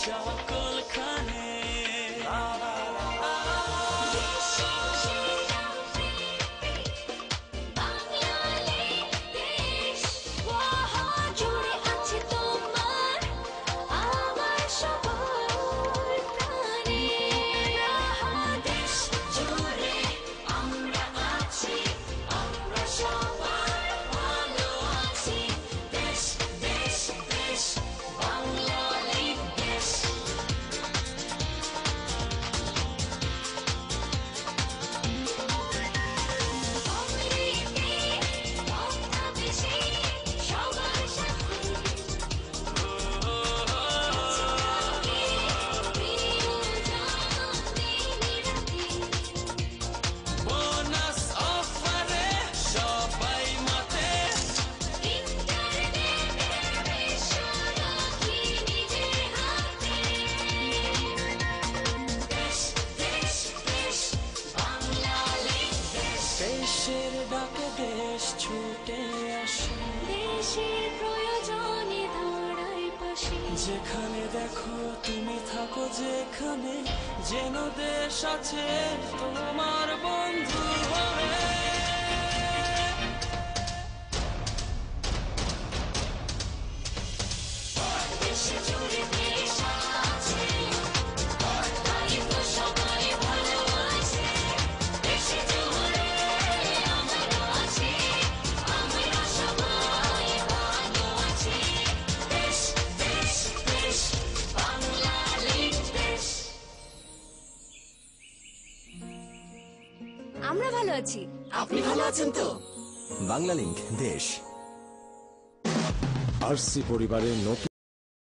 সকলখানে। দেশের ডাকে দেশ ছুটে আসে, দেশের প্রয়োজনে দাঁড়ায় পাশে। যেখানে দেখো তুমি থাকো যেখানে, যেন দেশ আছে তোমার বন্ধু হয়ে। দেশে জুড়ে দেশ আছে, তাই তো সবাই ভালোবাসে। দেশে জুড়ে আমরা আছি, আমরা সবাই ভালো আছি। দেশ দেশ দেশ বাংলালিং দেশ। আমরা ভালো আছি, আপনি ভালো আছেন তো? বাংলালিংক দেশ। আরসি পরিবারের নতুন